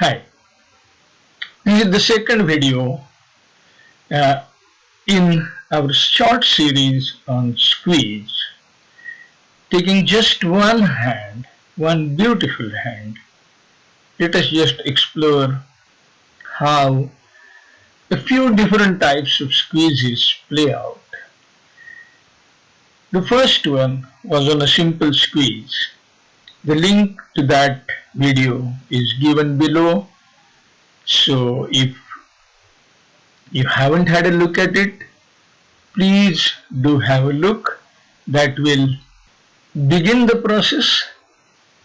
Hi, this is the second video uh, in our short series on squeeze. Taking just one hand, one beautiful hand, let us just explore how a few different types of squeezes play out. The first one was on a simple squeeze. The link to that video is given below, so if you haven't had a look at it, please do have a look. That will begin the process.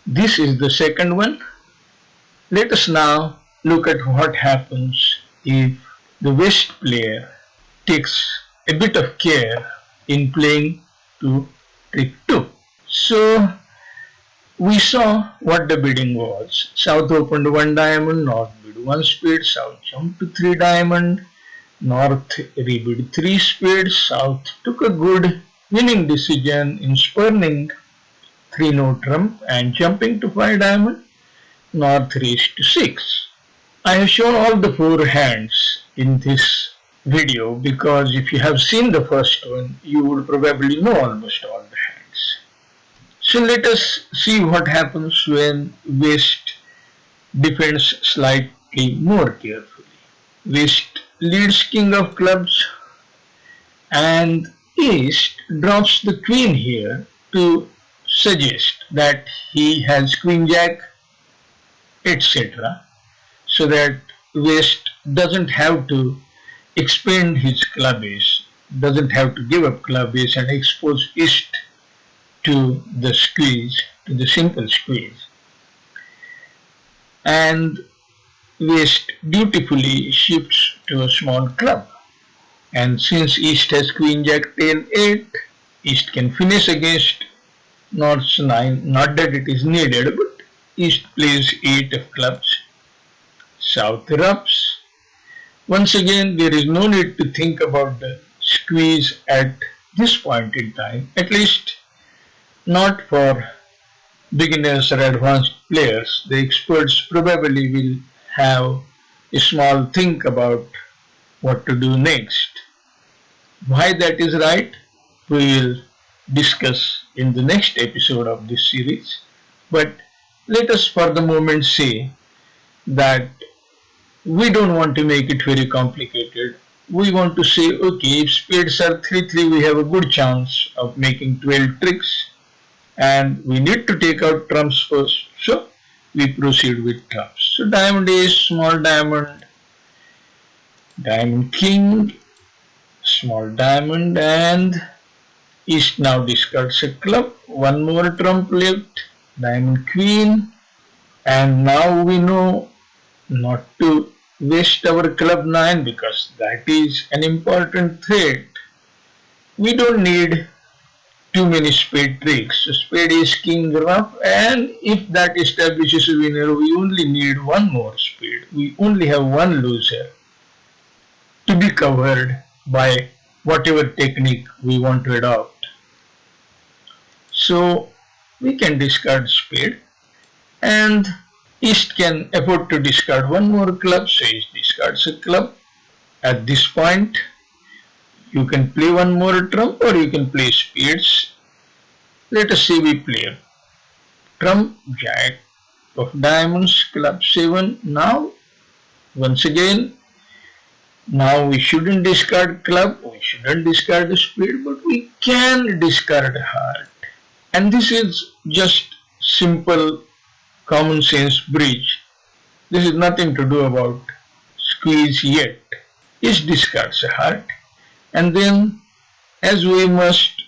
This is the second one. Let us now look at what happens if the West player takes a bit of care in playing to trick 2. So we saw what the bidding was. South opened 1 diamond, North bid 1 spade, South jumped to 3 diamond, North rebid 3 spades, South took a good winning decision in spurning 3 no trump and jumping to 5 diamond, North raised to 6. I have shown all the 4 hands in this video because if you have seen the first one, you would probably know almost all the hands. So let us see what happens when West defends slightly more carefully. West leads king of clubs and East drops the queen here to suggest that he has queen jack, etc., so that West doesn't have to expend his club ace, doesn't have to give up club ace and expose East to the squeeze, to the simple squeeze. And West dutifully shifts to a small club. And since East has queen jack 10 8, East can finish against North's 9, not that it is needed, but East plays 8 of clubs. South erupts. Once again, there is no need to think about the squeeze at this point in time, at least not for beginners or advanced players. The experts probably will have a small think about what to do next. Why that is right, we will discuss in the next episode of this series. But let us for the moment say that we don't want to make it very complicated. We want to say, okay, if spades are 3-3, we have a good chance of making 12 tricks and we need to take out trumps first. So we proceed with trumps. So diamond ace, small diamond, diamond king, small diamond, and East now discards a club. One more trump left, diamond queen, and now we know not to waste our club 9 because that is an important threat. We don't need too many spade tricks. So spade is king rough, and if that establishes a winner, we only need one more spade. We only have one loser to be covered by whatever technique we want to adopt. So we can discard spade, and East can afford to discard one more club, so East discards a club. At this point, you can play one more trump or you can play spades. Let us say we play trump, jack of diamonds, club 7. Now, once again, now we shouldn't discard club, we shouldn't discard the spade, but we can discard heart. And this is just simple common sense bridge. This is nothing to do about squeeze yet. East discards a heart, and then as we must,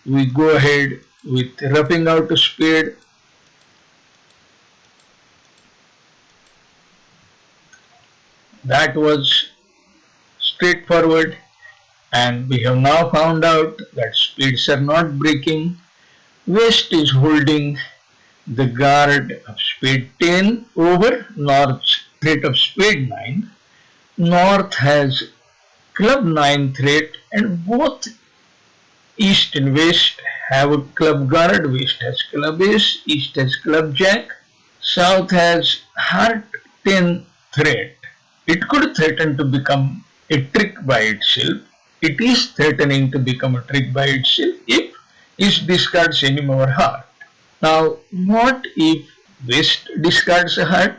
we go ahead with roughing out a spade. That was straightforward, and we have now found out that spades are not breaking. West is holding the guard of spade 10 over North's threat of spade 9. North has club 9 threat, and both East and West have a club guard. West has club ace, East has club jack. South has heart 10 threat. It could threaten to become a trick by itself. It is threatening to become a trick by itself if it discards any more heart. Now, what if West discards a heart?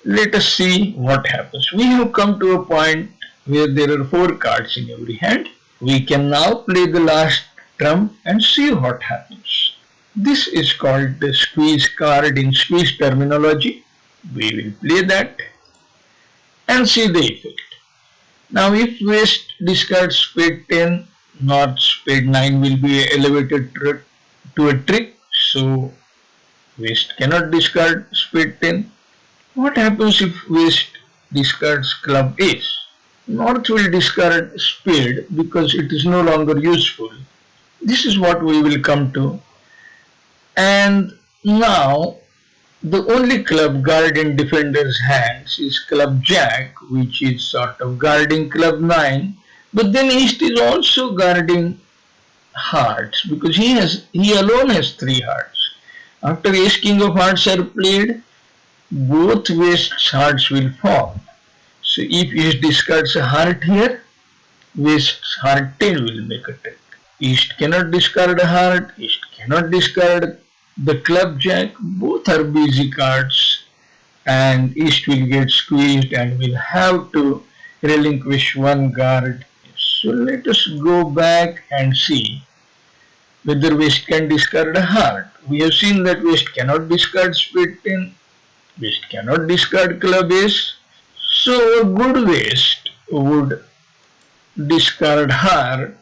Let us see what happens. We have come to a point where there are 4 cards in every hand. We can now play the last trump and see what happens. This is called the squeeze card in squeeze terminology. We will play that and see the effect. Now if West discards spade 10, North spade 9 will be elevated to a trick, so West cannot discard spade 10. What happens if West discards club ace? North will discard spade because it is no longer useful. This is what we will come to. And now the only club guard in defender's hands is club jack, which is sort of guarding club 9. But then East is also guarding hearts because he alone has 3 hearts. After ace king of hearts are played, both West's hearts will fall. So if East discards a heart here, West's heart 10 will make a trick. East cannot discard a heart, East cannot discard the club jack. Both are busy cards and East will get squeezed and will have to relinquish one guard. So let us go back and see whether West can discard a heart. We have seen that West cannot discard spade 10, West cannot discard club ace. So a good West would discard heart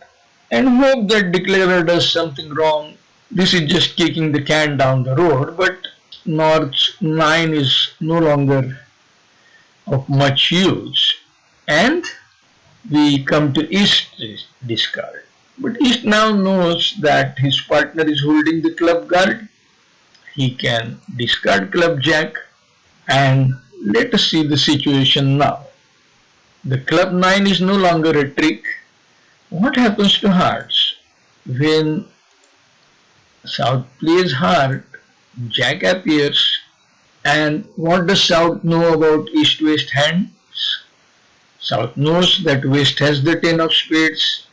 and hope that declarer does something wrong. This is just kicking the can down the road, but North's 9 is no longer of much use. And we come to East's discard. But East now knows that his partner is holding the club guard. He can discard club jack, and let us see the situation now. The club 9 is no longer a trick. What happens to hearts? When South plays heart, jack appears, and what does South know about East-West hands? South knows that West has the 10 of spades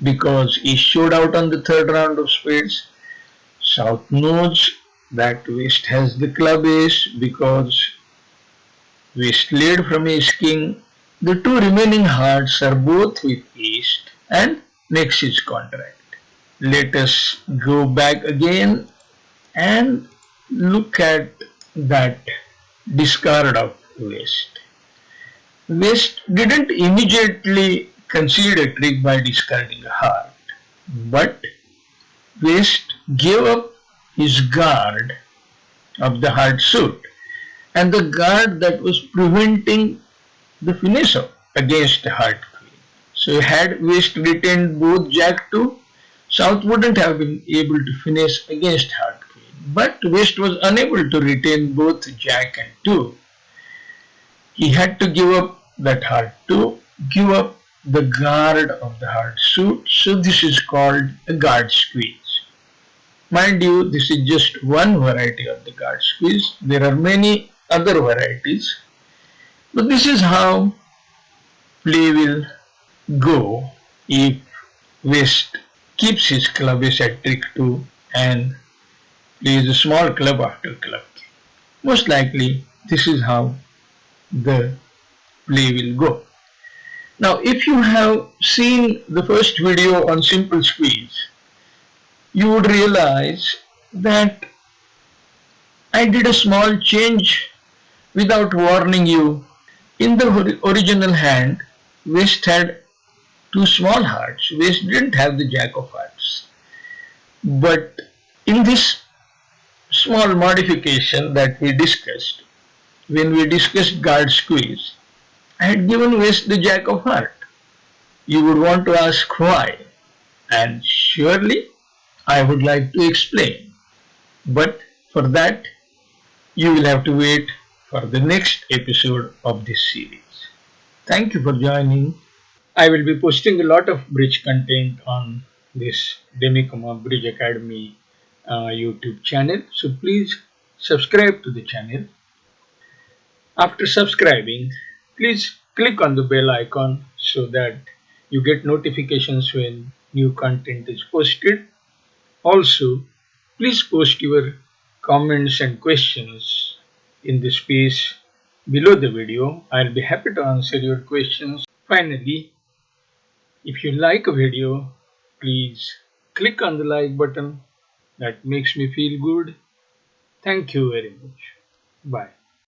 because East showed out on the 3rd round of spades. South knows that West has the club ace because West led from ace king. The 2 remaining hearts are both with East, and next is contract. Let us go back again and look at that discard of West. West didn't immediately concede a trick by discarding a heart, but West gave up his guard of the heart suit and the guard that was preventing the finish against the heart queen. So had West retained both jack 2, South wouldn't have been able to finish against heart queen. But West was unable to retain both jack and 2. He had to give up that heart 2, give up the guard of the heart suit. So this is called a guard squeeze. Mind you, this is just one variety of the guard squeeze. There are many other varieties. But this is how play will go if West keeps his club ace at trick 2 and plays a small club after club king. Most likely this is how the play will go. Now if you have seen the first video on simple squeeze, you would realize that I did a small change without warning you. In the original hand, West had 2 small hearts. West didn't have the jack of hearts. But in this small modification that we discussed, when we discussed guard squeeze, I had given West the jack of heart. You would want to ask why, and surely I would like to explain. But for that, you will have to wait for the next episode of this series. Thank you for joining. I will be posting a lot of bridge content on this Demikuma Bridge Academy YouTube channel. So please subscribe to the channel After subscribing, please click on the bell icon so that you get notifications when new content is posted. Also, please post your comments and questions in the space below the video. I'll be happy to answer your questions. Finally, if you like a video, please click on the like button. That makes me feel good. Thank you very much. Bye.